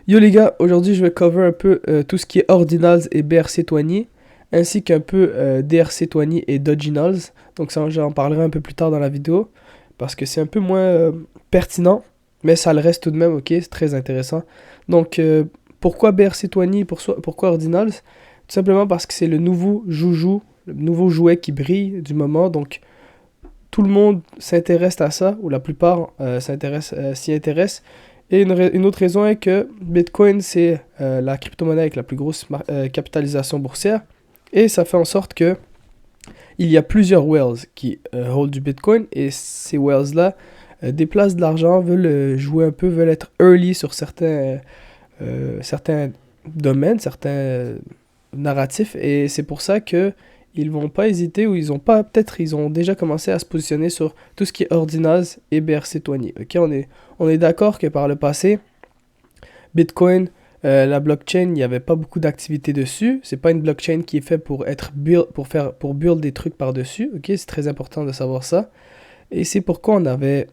Yo les gars, aujourd'hui je vais cover un peu tout ce qui est Ordinals et BRC20, ainsi qu'un peu DRC20 et Dodginals. Donc ça j'en parlerai un peu plus tard dans la vidéo, parce que c'est un peu moins pertinent, mais ça le reste tout de même, ok, c'est très intéressant. Donc pourquoi BRC20, pourquoi Ordinals? Tout simplement parce que c'est le nouveau joujou, le nouveau jouet qui brille du moment, donc tout le monde s'intéresse à ça, ou la plupart s'y intéressent. Et une autre raison est que Bitcoin, c'est la crypto-monnaie avec la plus grosse capitalisation boursière. Et ça fait en sorte que il y a plusieurs whales qui hold du Bitcoin. Et ces whales-là déplacent de l'argent, veulent jouer un peu, veulent être early sur certains domaines, certains narratifs. Et c'est pour ça que ils vont pas hésiter ou ils ont pas, peut-être ils ont déjà commencé à se positionner sur tout ce qui est Ordinals et BRC20. Ok, on est d'accord que par le passé, Bitcoin, la blockchain, il n'y avait pas beaucoup d'activité dessus. C'est pas une blockchain qui est faite pour être build, pour build des trucs par-dessus. Ok, c'est très important de savoir ça. Et c'est pourquoi on n'avait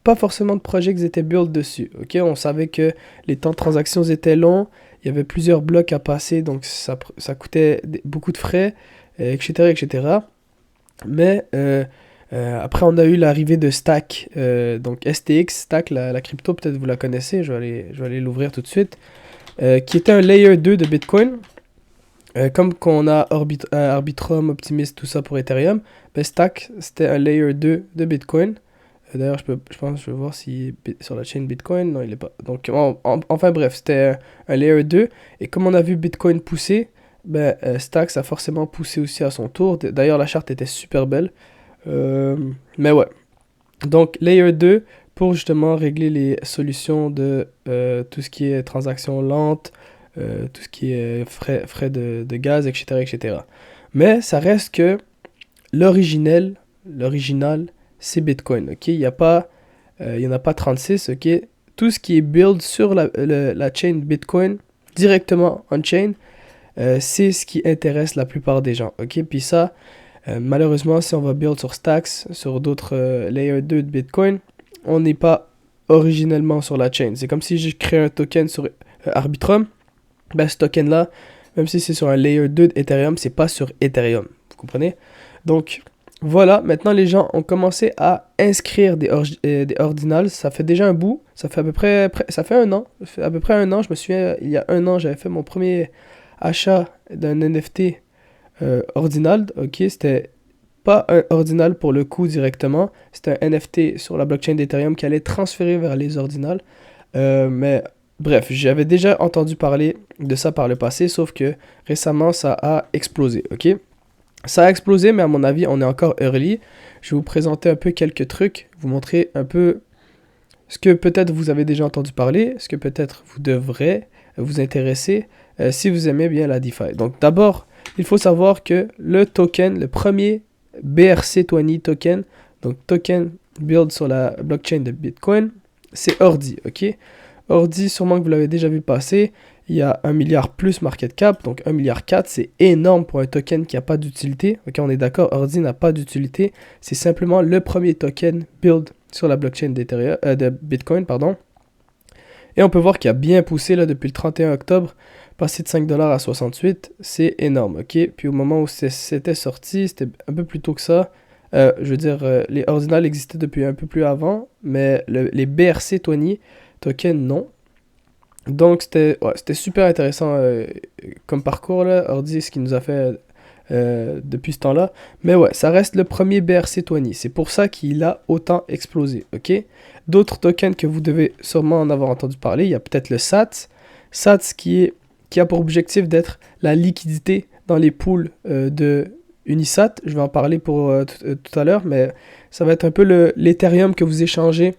pas forcément de projets qui étaient build dessus. Ok, on savait que les temps de transaction étaient longs. Il y avait plusieurs blocs à passer, donc ça coûtait beaucoup de frais, etc., etc. Mais après, on a eu l'arrivée de Stack, donc STX, Stack, la crypto, peut-être vous la connaissez, je vais aller l'ouvrir tout de suite, qui était un layer 2 de Bitcoin, comme qu'on a Arbitrum, Optimism, tout ça pour Ethereum. Ben Stack, c'était un layer 2 de Bitcoin. D'ailleurs, je pense, je vais voir si sur la chain Bitcoin, non, il est pas. Donc, enfin bref, c'était un layer 2. Et comme on a vu Bitcoin pousser, ben, Stacks a forcément poussé aussi à son tour. D'ailleurs, la charte était super belle. Euh, mais ouais. Donc, Layer 2 pour justement régler les solutions de tout ce qui est transactions lentes, tout ce qui est frais de gaz, etc., etc. Mais ça reste que l'original, c'est Bitcoin, ok? Il y en a pas 36, ok? Tout ce qui est build sur la chain Bitcoin, directement on-chain, c'est ce qui intéresse la plupart des gens, ok? Puis ça, malheureusement, si on va build sur Stacks, sur d'autres Layer 2 de Bitcoin, on n'est pas originellement sur la chain. C'est comme si je crée un token sur Arbitrum. Ben, ce token-là, même si c'est sur un Layer 2 d'Ethereum, c'est pas sur Ethereum. Vous comprenez? Donc, voilà, maintenant les gens ont commencé à inscrire des ordinals. Ça fait déjà un bout. Ça fait à peu près, ça fait un an. Ça fait à peu près un an. Je me souviens, il y a un an, j'avais fait mon premier achat d'un NFT ordinal. Ok, c'était pas un ordinal pour le coup directement. C'était un NFT sur la blockchain d'Ethereum qui allait transférer vers les ordinals. Mais bref, j'avais déjà entendu parler de ça par le passé, sauf que récemment, ça a explosé. Ok, ça a explosé, mais à mon avis, on est encore early. Je vais vous présenter un peu quelques trucs, vous montrer un peu ce que peut-être vous avez déjà entendu parler, ce que peut-être vous devrez vous intéresser si vous aimez bien la DeFi. Donc d'abord, il faut savoir que le token, le premier BRC20 token, donc token build sur la blockchain de Bitcoin, c'est Ordi, ok? Ordi, sûrement que vous l'avez déjà vu passer, il y a 1 milliard plus market cap, donc 1 milliard 4, c'est énorme pour un token qui n'a pas d'utilité. Ok, on est d'accord, Ordi n'a pas d'utilité, c'est simplement le premier token build sur la blockchain de Bitcoin, pardon. Et on peut voir qu'il a bien poussé là, depuis le 31 octobre, passé de 5$ à 68, c'est énorme, ok? Puis au moment où c'était sorti, c'était un peu plus tôt que ça. Je veux dire, les ordinals existaient depuis un peu plus avant, mais les BRC20 tokens, non. Donc c'était super intéressant comme parcours, là, Ordi, ce qu'il nous a fait depuis ce temps-là. Mais ouais, ça reste le premier BRC20. C'est pour ça qu'il a autant explosé, ok? D'autres tokens que vous devez sûrement en avoir entendu parler, il y a peut-être le SATS. SATS qui a pour objectif d'être la liquidité dans les pools de Unisat. Je vais en parler pour tout à l'heure, mais ça va être un peu l'Ethereum que vous échangez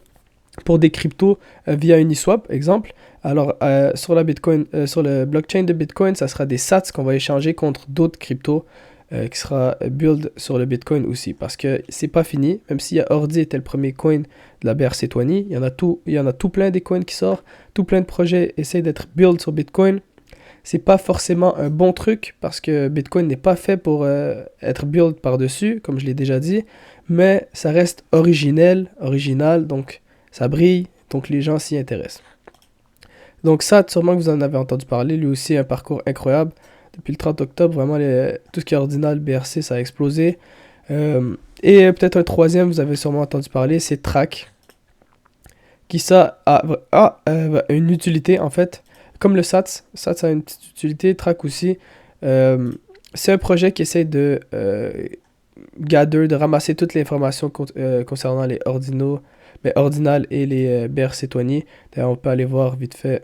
pour des cryptos via Uniswap, exemple. Alors, sur sur le blockchain de Bitcoin, ça sera des sats qu'on va échanger contre d'autres cryptos qui sera build sur le Bitcoin aussi. Parce que c'est pas fini, même si Ordi était le premier coin de la BRC20, il y en a tout plein des coins qui sortent, tout plein de projets essayent d'être build sur Bitcoin. C'est pas forcément un bon truc parce que Bitcoin n'est pas fait pour être build par-dessus, comme je l'ai déjà dit, mais ça reste original, donc ça brille, donc les gens s'y intéressent. Donc ça, sûrement que vous en avez entendu parler. Lui aussi, un parcours incroyable. Depuis le 30 octobre, vraiment, tout ce qui est ordinal, BRC, ça a explosé. Et peut-être un troisième, vous avez sûrement entendu parler, c'est Track. Qui ça a une utilité, en fait. Comme le SATS. SATS a une petite utilité. Track aussi. C'est un projet qui essaie de de ramasser toute l'information concernant les ordinales et les BRC 20. D'ailleurs, on peut aller voir vite fait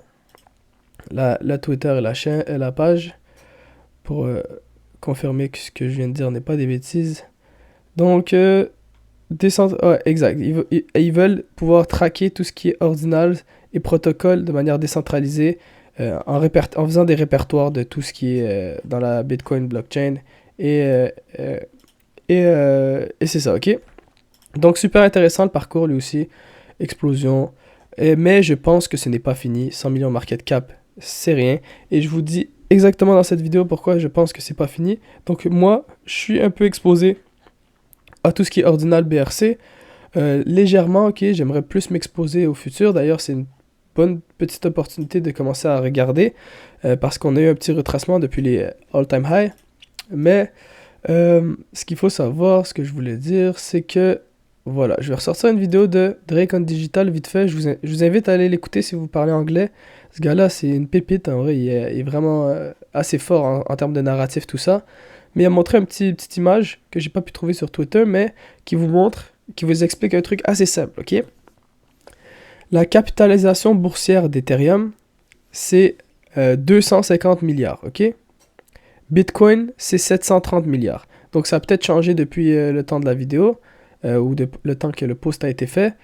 la Twitter et la page pour confirmer que ce que je viens de dire n'est pas des bêtises. Donc, exact. Ils veulent pouvoir traquer tout ce qui est ordinal et protocole de manière décentralisée en faisant des répertoires de tout ce qui est dans la Bitcoin blockchain. Et c'est ça, ok? Donc, super intéressant le parcours, lui aussi. Explosion. Mais je pense que ce n'est pas fini. 100 millions market cap, c'est rien. Et je vous dis exactement dans cette vidéo pourquoi je pense que c'est pas fini. Donc, moi, je suis un peu exposé à tout ce qui est ordinal BRC. Légèrement, ok, j'aimerais plus m'exposer au futur. D'ailleurs, c'est une bonne petite opportunité de commencer à regarder parce qu'on a eu un petit retracement depuis les all-time high. Mais ce qu'il faut savoir, ce que je voulais dire, c'est que voilà, je vais ressortir une vidéo de Drake on Digital vite fait. Je vous invite à aller l'écouter si vous parlez anglais. Ce gars-là, c'est une pépite en vrai. Il est vraiment assez fort en termes de narratif, tout ça. Mais il a montré une petite image que j'ai pas pu trouver sur Twitter, mais qui vous explique un truc assez simple, ok? La capitalisation boursière d'Ethereum, c'est 250 milliards, ok? Bitcoin, c'est 730 milliards. Donc ça a peut-être changé depuis le temps de la vidéo, le temps que le post a été fait.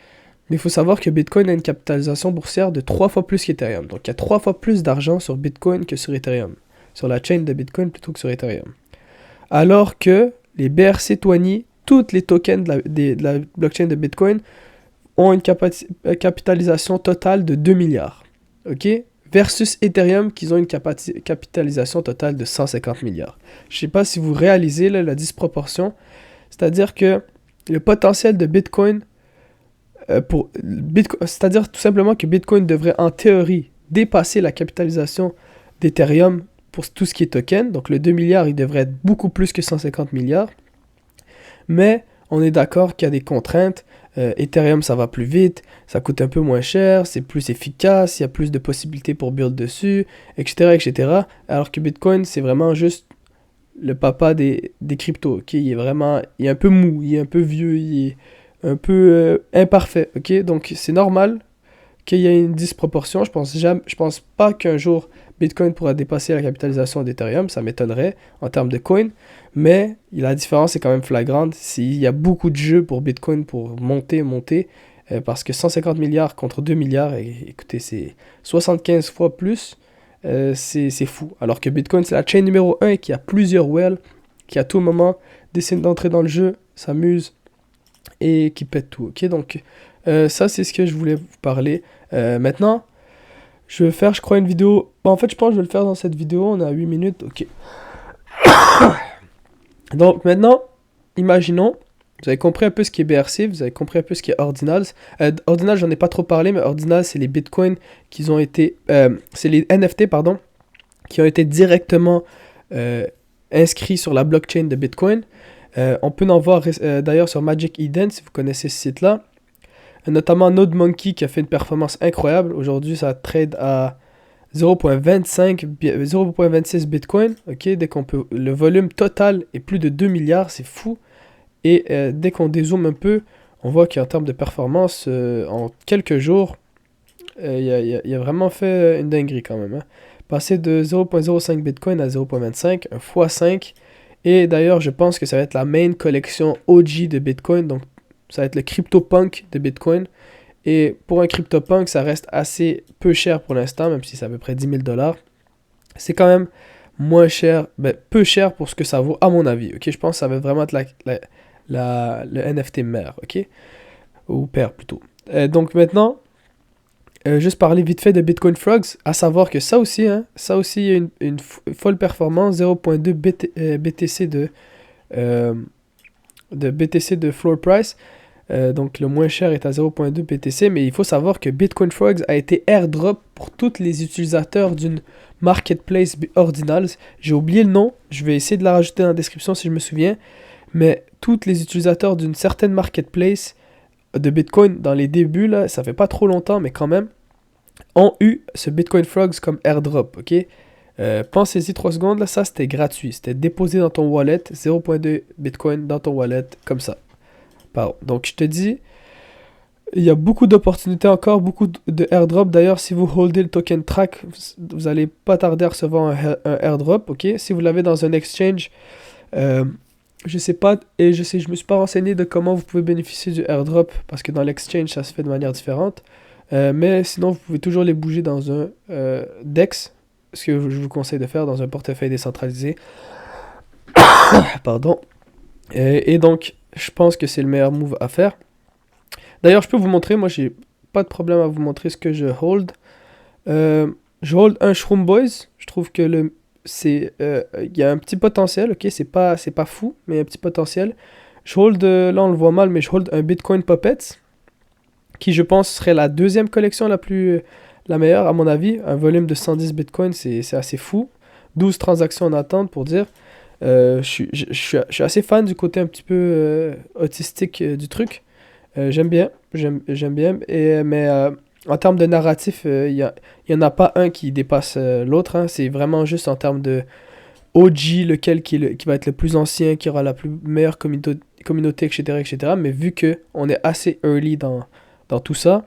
Mais il faut savoir que Bitcoin a une capitalisation boursière de 3 fois plus qu'Ethereum. Donc il y a 3 fois plus d'argent sur Bitcoin que sur Ethereum. Sur la chaîne de Bitcoin plutôt que sur Ethereum. Alors que les BRC20, tous les tokens de la blockchain de Bitcoin ont une capitalisation totale de 2 milliards. Ok? Versus Ethereum qui ont une capitalisation totale de 150 milliards. Je ne sais pas si vous réalisez là, la disproportion. C'est-à-dire que le potentiel de Bitcoin, c'est-à-dire tout simplement que Bitcoin devrait en théorie dépasser la capitalisation d'Ethereum pour tout ce qui est token. Donc le 2 milliards, il devrait être beaucoup plus que 150 milliards. Mais on est d'accord qu'il y a des contraintes. Ethereum, ça va plus vite, ça coûte un peu moins cher, c'est plus efficace, il y a plus de possibilités pour build dessus, etc., etc. Alors que Bitcoin, c'est vraiment juste le papa des cryptos, ok? Il est un peu mou, il est un peu vieux, il est un peu imparfait, ok? Donc c'est normal qu'il y ait une disproportion. Je pense pas qu'un jour Bitcoin pourra dépasser la capitalisation d'Ethereum, ça m'étonnerait en termes de coin, mais la différence est quand même flagrante. Il y a beaucoup de jeux pour Bitcoin pour monter, parce que 150 milliards contre 2 milliards, écoutez, c'est 75 fois plus, c'est fou. Alors que Bitcoin, c'est la chaîne numéro 1 qui a plusieurs whales, qui à tout moment décide d'entrer dans le jeu, s'amuse et qui pète tout, ok? Donc ça, c'est ce que je voulais vous parler. Maintenant, je vais faire, je crois, une vidéo. Bon, en fait, je pense que je vais le faire dans cette vidéo. On a 8 minutes. Ok. Donc, maintenant, imaginons, vous avez compris un peu ce qui est BRC, vous avez compris un peu ce qui est Ordinals. Ordinals, j'en ai pas trop parlé, mais Ordinals, c'est les bitcoins qui ont été. C'est les NFT, pardon, qui ont été directement inscrits sur la blockchain de Bitcoin. On peut en voir d'ailleurs sur Magic Eden, si vous connaissez ce site-là. Notamment NodeMonkey qui a fait une performance incroyable. Aujourd'hui, ça trade à 0.26 Bitcoin. Ok, le volume total est plus de 2 milliards, c'est fou. Et dès qu'on dézoome un peu, on voit qu'en termes de performance, en quelques jours, il a vraiment fait une dinguerie quand même. Hein. Passer de 0.05 Bitcoin à 0.25, un x5. Et d'ailleurs, je pense que ça va être la main collection OG de Bitcoin. Donc, ça va être le CryptoPunk de Bitcoin. Et pour un CryptoPunk, ça reste assez peu cher pour l'instant, même si c'est à peu près 10 000 $. C'est quand même moins cher, peu cher pour ce que ça vaut, à mon avis. Ok, je pense que ça va vraiment être le NFT mère, ok? Ou père plutôt. Donc maintenant, juste parler vite fait de Bitcoin Frogs, à savoir que ça aussi, il y a une folle performance, 0.2 BTC de BTC de floor price. Donc le moins cher est à 0.2 BTC, mais il faut savoir que Bitcoin Frogs a été airdrop pour tous les utilisateurs d'une marketplace Ordinals. J'ai oublié le nom, je vais essayer de la rajouter dans la description si je me souviens, mais tous les utilisateurs d'une certaine marketplace de Bitcoin dans les débuts, là, ça fait pas trop longtemps, mais quand même, ont eu ce Bitcoin Frogs comme airdrop, ok? Pensez-y 3 secondes, là, ça c'était gratuit, c'était déposé dans ton wallet, 0.2 Bitcoin dans ton wallet, comme ça. Donc je te dis, il y a beaucoup d'opportunités encore, beaucoup de airdrop. D'ailleurs, si vous holdez le token track, vous allez pas tarder à recevoir un airdrop, ok? Si vous l'avez dans un exchange, je sais pas, et je me suis pas renseigné de comment vous pouvez bénéficier du airdrop, parce que dans l'exchange, ça se fait de manière différente. Mais sinon, vous pouvez toujours les bouger dans un DEX, ce que je vous conseille de faire dans un portefeuille décentralisé. Pardon. Et donc, je pense que c'est le meilleur move à faire. D'ailleurs, je peux vous montrer, moi j'ai pas de problème à vous montrer ce que je hold. Je hold un Shroom Boys. Je trouve que il y a un petit potentiel, ok, c'est pas fou, mais il y a un petit potentiel. Je hold, là on le voit mal, mais je hold un Bitcoin Puppets, qui je pense serait la deuxième collection la meilleure à mon avis. Un volume de 110 Bitcoin, c'est assez fou. 12 transactions en attente pour dire. Je suis assez fan du côté un petit peu autistique du truc. J'aime bien, j'aime bien. Mais en termes de narratif, il y en a pas un qui dépasse l'autre, hein. C'est vraiment juste en termes de OG, lequel qui va être le plus ancien, qui aura la plus meilleure communauté, etc., etc. Mais vu que on est assez early dans tout ça,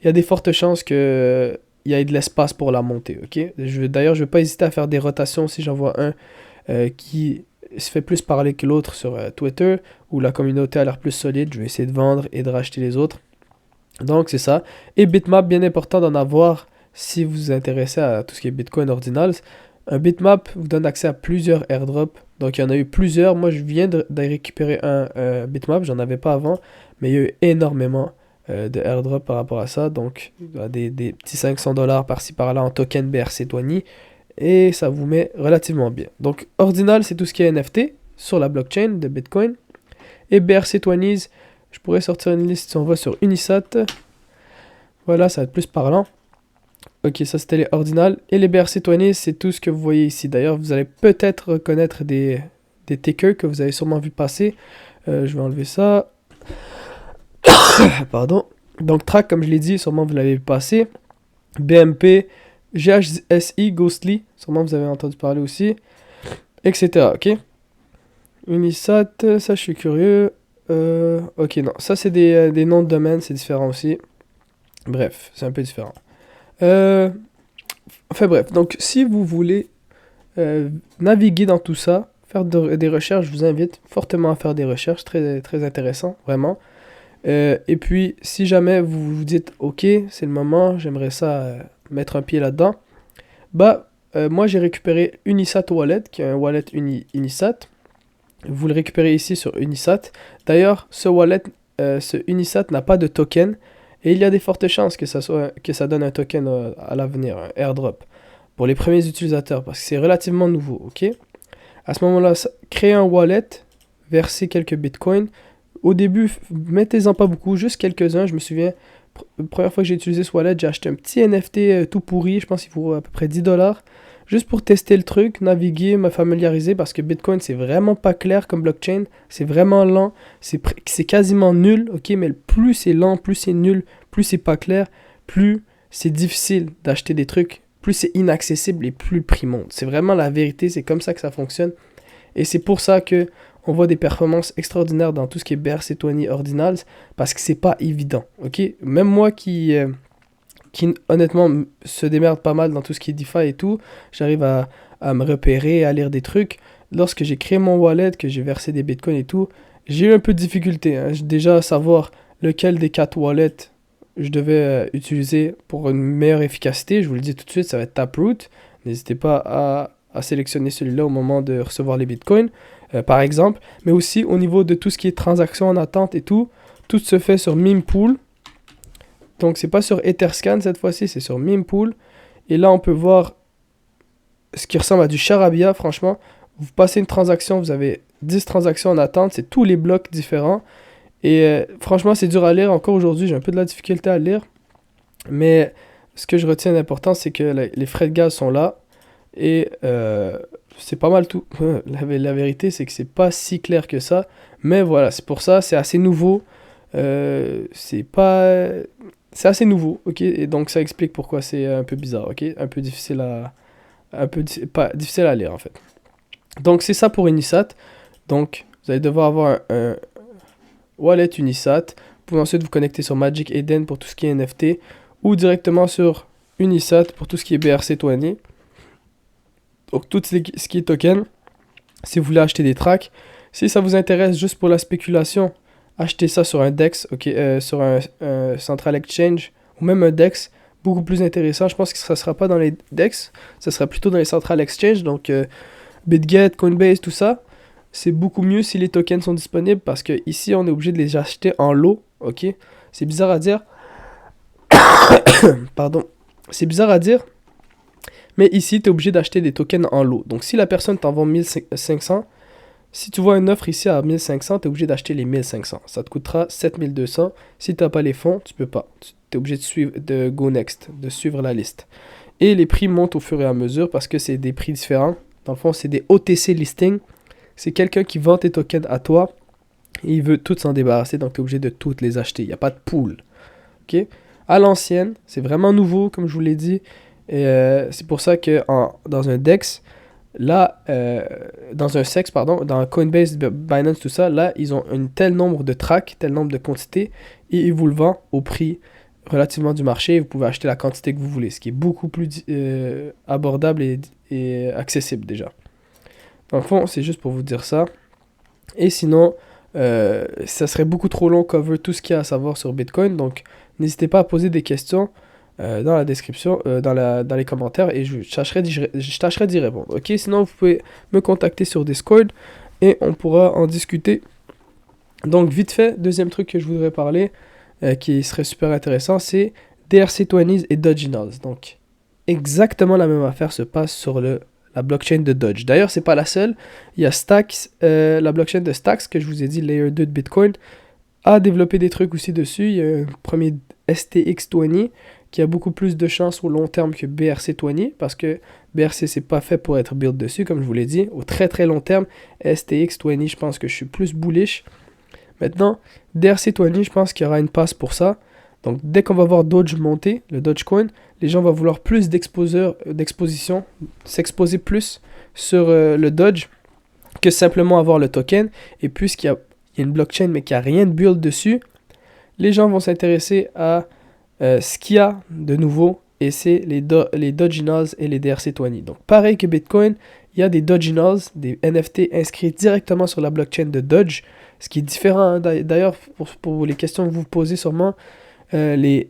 il y a des fortes chances que il y ait de l'espace pour la montée, ok? D'ailleurs, je vais pas hésiter à faire des rotations si j'en vois un qui se fait plus parler que l'autre sur Twitter, où la communauté a l'air plus solide. Je vais essayer de vendre et de racheter les autres. Donc c'est ça. Et Bitmap, bien important d'en avoir si vous vous intéressez à tout ce qui est Bitcoin Ordinals. Un Bitmap vous donne accès à plusieurs airdrops. Donc il y en a eu plusieurs. Moi je viens de récupérer un Bitmap, j'en avais pas avant, mais il y a eu énormément de airdrops par rapport à ça. Donc des petits 500$ par-ci par-là en token BRC20. Et ça vous met relativement bien. Donc Ordinal, c'est tout ce qui est NFT sur la blockchain de Bitcoin. Et BRC20s, je pourrais sortir une liste si on va sur Unisat. Voilà, ça va être plus parlant. Ok, ça c'était les Ordinal. Et les BRC20s, c'est tout ce que vous voyez ici. D'ailleurs, vous allez peut-être reconnaître des tickers que vous avez sûrement vu passer. Je vais enlever ça. Pardon. Donc track, comme je l'ai dit, sûrement vous l'avez vu passer. BMP, GHSI, Ghostly, sûrement vous avez entendu parler aussi, etc. Ok. Unisat, ça je suis curieux. Ok, non, ça c'est des noms de domaine, c'est différent aussi. Bref, c'est un peu différent. Enfin bref, donc si vous voulez naviguer dans tout ça, faire des recherches, je vous invite fortement à faire des recherches, très, très intéressant, vraiment. Et puis, si jamais vous vous dites, ok, c'est le moment, j'aimerais ça mettre un pied là-dedans, moi j'ai récupéré Unisat Wallet, qui est un wallet Unisat. Vous le récupérez ici sur Unisat. D'ailleurs, ce Unisat n'a pas de token, et il y a des fortes chances que ça donne un token à l'avenir, un airdrop, pour les premiers utilisateurs, parce que c'est relativement nouveau, ok? À ce moment-là, créez un wallet, versez quelques bitcoins. Au début, mettez-en pas beaucoup, juste quelques-uns. Je me souviens, la première fois que j'ai utilisé ce wallet, j'ai acheté un petit NFT tout pourri, je pense qu'il vaut à peu près 10$, juste pour tester le truc, naviguer, me familiariser, parce que Bitcoin, c'est vraiment pas clair comme blockchain, c'est vraiment lent, c'est quasiment nul, ok, mais plus c'est lent, plus c'est nul, plus c'est pas clair, plus c'est difficile d'acheter des trucs, plus c'est inaccessible et plus le prix monte. C'est vraiment la vérité, c'est comme ça que ça fonctionne. Et c'est pour ça que on voit des performances extraordinaires dans tout ce qui est BRC20 Ordinals, parce que c'est pas évident, ok? Même moi qui honnêtement se démerde pas mal dans tout ce qui est DeFi et tout, j'arrive à me repérer, à lire des trucs. Lorsque j'ai créé mon wallet, que j'ai versé des bitcoins et tout, j'ai eu un peu de difficulté, hein. Déjà à savoir lequel des 4 wallets je devais utiliser pour une meilleure efficacité. Je vous le dis tout de suite, ça va être Taproot. N'hésitez pas à sélectionner celui-là au moment de recevoir les bitcoins, par exemple. Mais aussi au niveau de tout ce qui est transactions en attente et tout se fait sur Mempool. Donc c'est pas sur Etherscan cette fois-ci, c'est sur Mempool. Et là on peut voir ce qui ressemble à du charabia, franchement. Vous passez une transaction, vous avez 10 transactions en attente, c'est tous les blocs différents. Et franchement, c'est dur à lire. Encore aujourd'hui, j'ai un peu de la difficulté à lire. Mais ce que je retiens d'important, c'est que les frais de gaz sont là. Et c'est pas mal tout. La vérité, c'est que c'est pas si clair que ça. Mais voilà, c'est pour ça, c'est assez nouveau. C'est pas. C'est assez nouveau, ok? Et donc ça explique pourquoi c'est un peu bizarre, ok? Un peu difficile à. Pas difficile à lire en fait. Donc c'est ça pour Unisat. Donc vous allez devoir avoir un wallet Unisat. Vous pouvez ensuite vous connecter sur Magic Eden pour tout ce qui est NFT ou directement sur Unisat pour tout ce qui est BRC20. Donc tout ce qui est token, si vous voulez acheter des tracks, si ça vous intéresse juste pour la spéculation, achetez ça sur un DEX, ok, sur un Central Exchange ou même un DEX, beaucoup plus intéressant. Je pense que ça ne sera pas dans les DEX, ça sera plutôt dans les Central Exchange, donc BitGet, Coinbase, tout ça. C'est beaucoup mieux si les tokens sont disponibles parce que ici on est obligé de les acheter en lot, ok. C'est bizarre à dire, pardon, c'est bizarre à dire, mais ici tu es obligé d'acheter des tokens en lot. Donc si la personne t'en vend 1500, si tu vois une offre ici à 1500, tu es obligé d'acheter les 1500. Ça te coûtera 7200. Si tu n'as pas les fonds, tu peux pas. Tu es obligé de go next, de suivre la liste. Et les prix montent au fur et à mesure parce que c'est des prix différents. Dans le fond, c'est des OTC listing. C'est quelqu'un qui vend tes tokens à toi et il veut tout s'en débarrasser, donc tu es obligé de toutes les acheter. Il n'y a pas de pool. Ok? À l'ancienne, c'est vraiment nouveau, comme je vous l'ai dit. Et c'est pour ça que dans un DEX, là, dans un SEX, pardon, dans Coinbase, Binance, tout ça, là, ils ont un tel nombre de tracks, tel nombre de quantités, et ils vous le vendent au prix relativement du marché. Vous pouvez acheter la quantité que vous voulez, ce qui est beaucoup plus abordable et accessible déjà. Dans le fond, c'est juste pour vous dire ça. Et sinon, ça serait beaucoup trop long cover tout ce qu'il y a à savoir sur Bitcoin. Donc, n'hésitez pas à poser des questions dans la description, dans les commentaires, et je tâcherai d'y répondre. Ok, sinon, vous pouvez me contacter sur Discord et on pourra en discuter. Donc, vite fait, deuxième truc que je voudrais parler, qui serait super intéressant, c'est DRC20s et Dogecoins. Donc, exactement la même affaire se passe sur la blockchain de Doge. D'ailleurs, c'est pas la seule. Il y a Stacks, la blockchain de Stacks, que je vous ai dit, Layer 2 de Bitcoin, a développé des trucs aussi dessus. Il y a un premier STX20 qui a beaucoup plus de chances au long terme que BRC20 parce que BRC c'est pas fait pour être build dessus, comme je vous l'ai dit. Au très très long terme, STX20, je pense que je suis plus bullish. Maintenant, DRC20, je pense qu'il y aura une passe pour ça. Donc dès qu'on va voir Doge monter, le Dogecoin, les gens vont vouloir plus d'exposition, s'exposer plus sur le Doge que simplement avoir le token. Et puisqu'il y a une blockchain mais qu'il n'y a rien de build dessus, les gens vont s'intéresser à ce qu'il y a de nouveau, et c'est les Dogecoins et les DRC20. Donc pareil que Bitcoin, il y a des Dogecoins, des NFT inscrits directement sur la blockchain de Doge, ce qui est différent. D'ailleurs, pour les questions que vous vous posez sûrement, les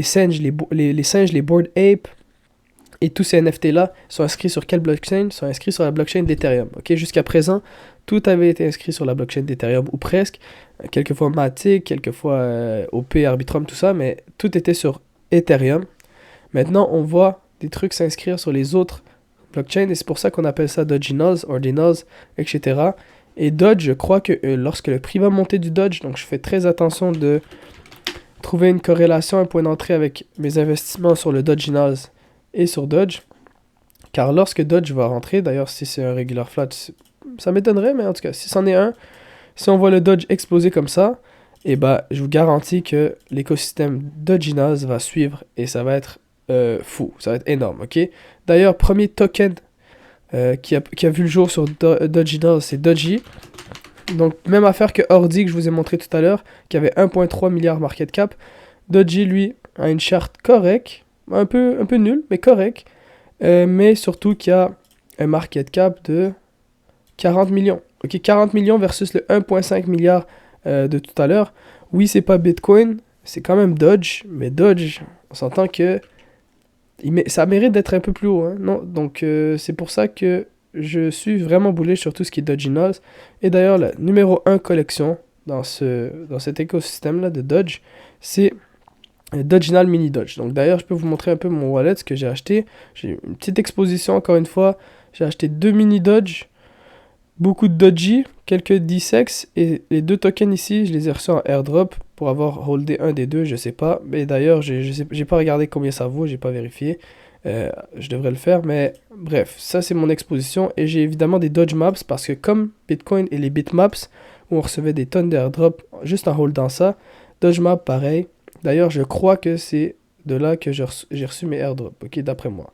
singes, les singes, les Bored Ape et tous ces NFT-là sont inscrits sur quelle blockchain? Ils sont inscrits sur la blockchain d'Ethereum. Okay? Jusqu'à présent, tout avait été inscrit sur la blockchain d'Ethereum, ou presque. Quelquefois Matic, quelquefois OP, Arbitrum, tout ça, mais tout était sur Ethereum. Maintenant, on voit des trucs s'inscrire sur les autres blockchains, et c'est pour ça qu'on appelle ça Dogecoins, Ordinals, etc. Et Doge, je crois que lorsque le prix va monter du Doge, donc je fais très attention de trouver une corrélation, un point d'entrée avec mes investissements sur le Dogecoins et sur Doge. Car lorsque Doge va rentrer, d'ailleurs si c'est un regular flat, ça m'étonnerait, mais en tout cas, si c'en est un, si on voit le Doge exploser comme ça, et bah, je vous garantis que l'écosystème Dogecoins va suivre et ça va être fou, ça va être énorme, ok? D'ailleurs, premier token qui a vu le jour sur Dogecoins, c'est Doji. Donc, même affaire que Ordi que je vous ai montré tout à l'heure, qui avait 1,3 milliard market cap. Doji, lui, a une charte correcte, un peu nulle, mais correcte. Mais surtout qui a un market cap de 40 millions. Ok, 40 millions versus le 1,5 milliard de tout à l'heure. Oui, c'est pas Bitcoin, c'est quand même Doge, mais Doge, on s'entend que ça mérite d'être un peu plus haut. Hein, non? Donc, c'est pour ça que je suis vraiment bullish sur tout ce qui est Dogecoins. Et d'ailleurs, la numéro 1 collection dans cet écosystème-là de Doge, c'est Dogecoin Mini Doge. Donc d'ailleurs, je peux vous montrer un peu mon wallet, ce que j'ai acheté. J'ai une petite exposition, encore une fois. J'ai acheté 2 Mini Doge. Beaucoup de Doji, quelques D-Sex, et les deux tokens ici, je les ai reçus en airdrop pour avoir holdé un des deux, je sais pas. Mais d'ailleurs, j'ai pas regardé combien ça vaut, j'ai pas vérifié. Je devrais le faire, mais bref, ça c'est mon exposition. Et j'ai évidemment des Dodge Maps parce que comme Bitcoin et les Bitmaps, où on recevait des tonnes d'airdrop juste en holdant ça, Dodge Map pareil. D'ailleurs, je crois que c'est de là que j'ai reçu mes airdrops, ok, d'après moi.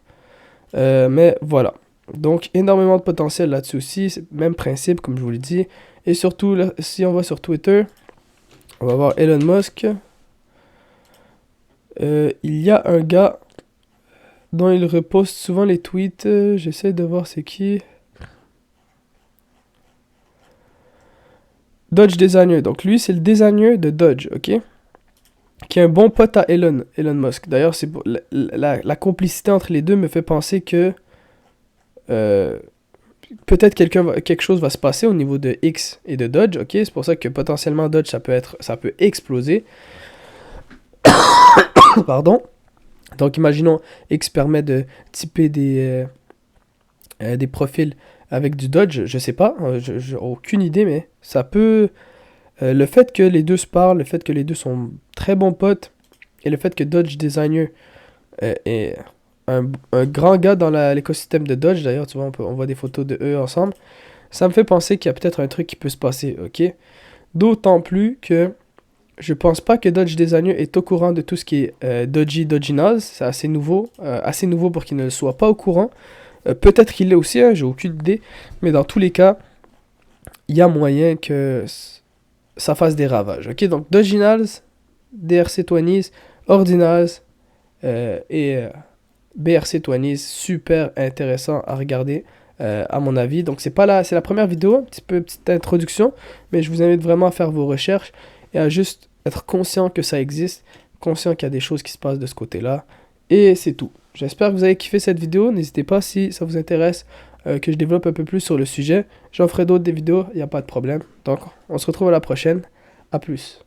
Mais voilà. Donc, énormément de potentiel là-dessus aussi. C'est le même principe, comme je vous l'ai dit. Et surtout, là, si on va sur Twitter, on va voir Elon Musk. Il y a un gars dont il reposte souvent les tweets. J'essaie de voir c'est qui. Dodge Designer. Donc, lui, c'est le designer de Dodge, ok? Qui est un bon pote à Elon Musk. D'ailleurs, c'est la complicité entre les deux me fait penser que euh, peut-être quelque chose va se passer au niveau de X et de Dodge, ok? C'est pour ça que potentiellement Dodge, ça peut exploser. Pardon. Donc, imaginons, X permet de typer des profils avec du Dodge, je sais pas, j'ai aucune idée, mais ça peut... le fait que les deux se parlent, le fait que les deux sont très bons potes, et le fait que Dodge Designer est un grand gars dans l'écosystème de Dodge, d'ailleurs, tu vois, on voit des photos de eux ensemble, ça me fait penser qu'il y a peut-être un truc qui peut se passer, ok? D'autant plus que je pense pas que Dodge Designer est au courant de tout ce qui est Dodginals, c'est assez nouveau pour qu'il ne le soit pas au courant. Peut-être qu'il l'est aussi, hein, j'ai aucune idée, mais dans tous les cas, il y a moyen que ça fasse des ravages, ok? Donc Dodginals, DRC20s, Ordinals et BRC20s, super intéressant à regarder. À mon avis, donc c'est la première vidéo, un petit peu petite introduction, mais je vous invite vraiment à faire vos recherches et à juste être conscient que ça existe, conscient qu'il y a des choses qui se passent de ce côté-là, et c'est tout. J'espère que vous avez kiffé cette vidéo, n'hésitez pas si ça vous intéresse que je développe un peu plus sur le sujet, j'en ferai d'autres des vidéos, il n'y a pas de problème. Donc on se retrouve à la prochaine, à plus.